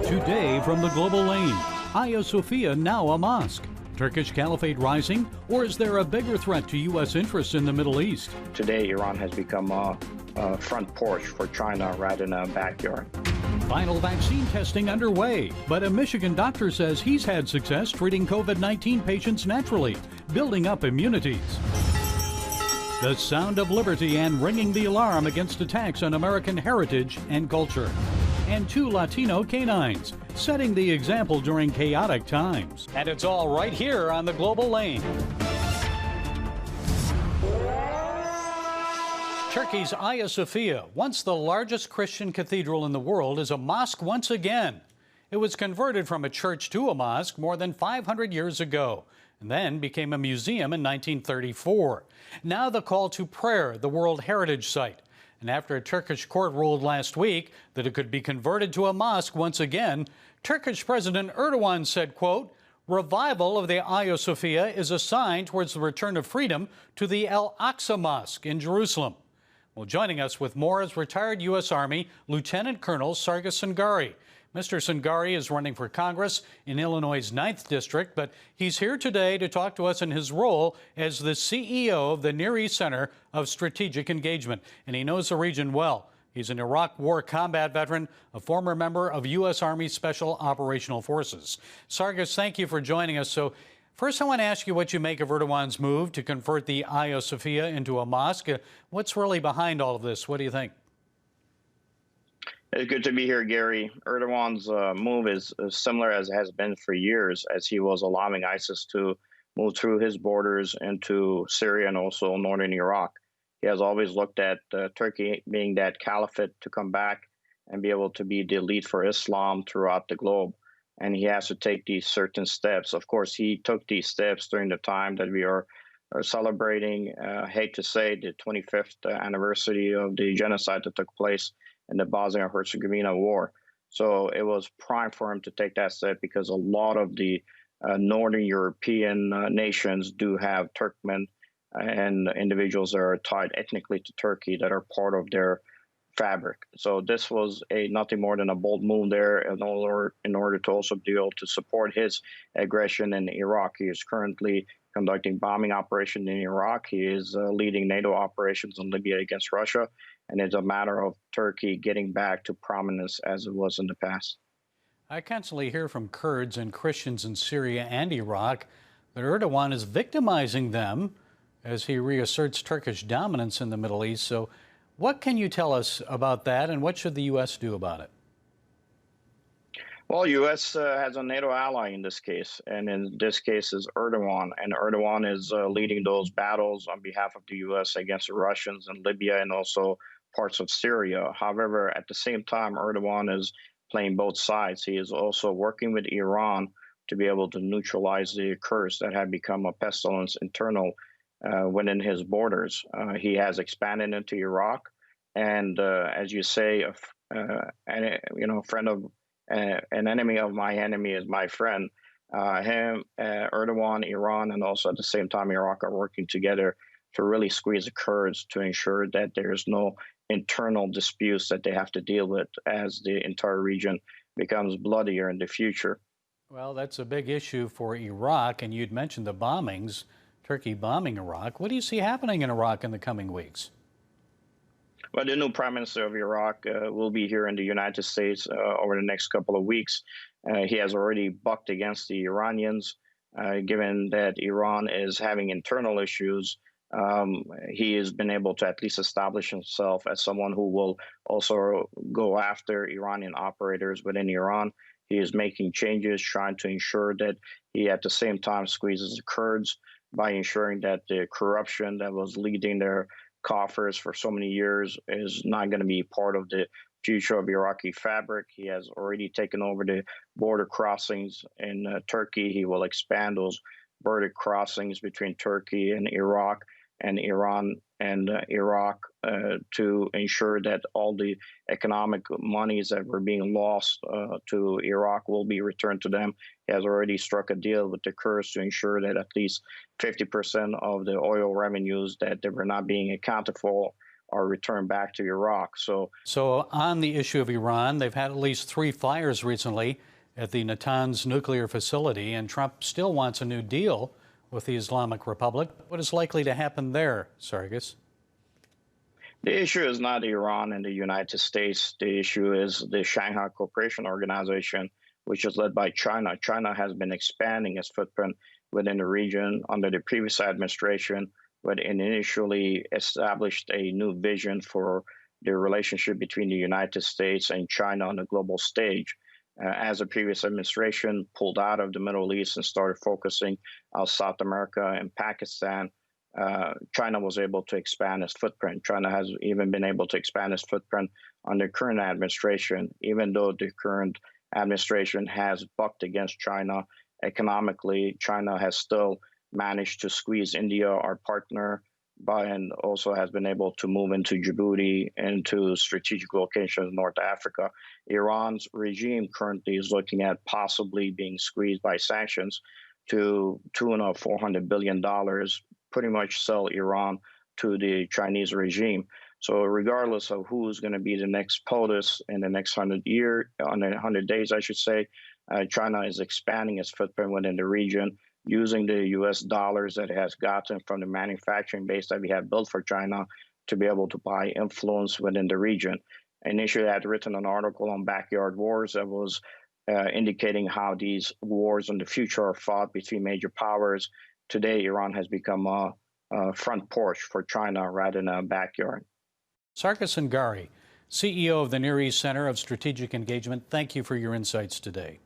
Today from the global lane, Hagia Sophia now a mosque. Turkish caliphate rising, or is there a bigger threat to U.S. interests in the Middle East? Today, Iran has become a front porch for China rather than a backyard. Final vaccine testing underway, but a Michigan doctor says he's had success treating COVID-19 patients naturally, building up immunities. The sound of liberty and ringing the alarm against attacks on American heritage and culture. And 2 Latino canines, setting the example during chaotic times. And it's all right here on the global lane. Turkey's Hagia Sophia, once the largest Christian cathedral in the world, is a mosque once again. It was converted from a church to a mosque more than 500 years ago, and then became a museum in 1934. Now the call to prayer, the World Heritage Site. And after a Turkish court ruled last week that it could be converted to a mosque once again, Turkish President Erdogan said, quote, "Revival of the Hagia Sophia is a sign towards the return of freedom to the Al-Aqsa Mosque in Jerusalem." Well, joining us with more is retired U.S. Army Lieutenant Colonel Sargis Sangari. Mr. Sangari is running for Congress in Illinois' 9th District, but he's here today to talk to us in his role as the CEO of the Near East Center of Strategic Engagement, and he knows the region well. He's an Iraq War combat veteran, a former member of U.S. Army Special Operational Forces. Sargis, thank you for joining us. So first, I want to ask you what you make of Erdogan's move to convert the Hagia Sophia into a mosque. What's really behind all of this? What do you think? It's good to be here, Gary. Erdogan's move is similar as it has been for years, as he was allowing ISIS to move through his borders into Syria and also northern Iraq. He has always looked at Turkey being that caliphate to come back and be able to be the lead for Islam throughout the globe. And he has to take these certain steps. Of course, he took these steps during the time that we are celebrating, hate to say, the 25th anniversary of the genocide that took place in the Bosnia-Herzegovina war. So it was prime for him to take that step because a lot of the Northern European nations do have Turkmen and individuals that are tied ethnically to Turkey that are part of their fabric. So this was nothing more than a bold move there in order to also be able to support his aggression in Iraq. He is currently conducting bombing operations in Iraq. He is leading NATO operations in Libya against Russia. And it's a matter of Turkey getting back to prominence as it was in the past. I constantly hear from Kurds and Christians in Syria and Iraq that Erdogan is victimizing them as he reasserts Turkish dominance in the Middle East. So what can you tell us about that, and what should the U.S. do about it? Well, U.S. has a NATO ally in this case, and in this case is Erdogan. And Erdogan is leading those battles on behalf of the U.S. against the Russians in Libya and also parts of Syria. However, at the same time, Erdogan is playing both sides. He is also working with Iran to be able to neutralize the Kurds that have become a pestilence internal within his borders. He has expanded into Iraq, and as you say, an enemy of my enemy is my friend. Erdogan, Iran, and also at the same time Iraq are working together to really squeeze the Kurds to ensure that there's no internal disputes that they have to deal with as the entire region becomes bloodier in the future. Well, that's a big issue for Iraq, and you'd mentioned the bombings, Turkey bombing Iraq. What do you see happening in Iraq in the coming weeks? Well, the new prime minister of Iraq will be here in the United States over the next couple of weeks. He has already bucked against the Iranians, given that Iran is having internal issues. He has been able to at least establish himself as someone who will also go after Iranian operators within Iran. He is making changes, trying to ensure that he at the same time squeezes the Kurds by ensuring that the corruption that was leading their coffers for so many years is not going to be part of the future of Iraqi fabric. He has already taken over the border crossings in Turkey. He will expand those border crossings between Turkey and Iraq and Iran and Iraq to ensure that all the economic monies that were being lost to Iraq will be returned to them. He has already struck a deal with the Kurds to ensure that at least 50% of the oil revenues that they were not being accounted for are returned back to Iraq. So on the issue of Iran, they've had at least 3 fires recently at the Natanz nuclear facility, and Trump still wants a new deal with the Islamic Republic. What is likely to happen there, Sargis? The issue is not Iran and the United States. The issue is the Shanghai Cooperation Organization, which is led by China. China has been expanding its footprint within the region under the previous administration, but initially established a new vision for the relationship between the United States and China on the global stage. As the previous administration pulled out of the Middle East and started focusing on South America and Pakistan, China was able to expand its footprint. China has even been able to expand its footprint under current administration, even though the current administration has bucked against China economically. China has still managed to squeeze India, our partner, and also has been able to move into Djibouti, into strategic locations in North Africa. Iran's regime currently is looking at possibly being squeezed by sanctions to $400 billion, pretty much sell Iran to the Chinese regime. So regardless of who's going to be the next POTUS in the next 100 days, I should say, China is expanding its footprint within the region, using the U.S. dollars that it has gotten from the manufacturing base that we have built for China to be able to buy influence within the region. Initially, I had written an article on backyard wars that was indicating how these wars in the future are fought between major powers. Today, Iran has become a front porch for China rather than a backyard. Sargis Sangari, CEO of the Near East Center of Strategic Engagement, thank you for your insights today.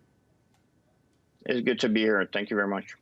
It's good to be here. Thank you very much.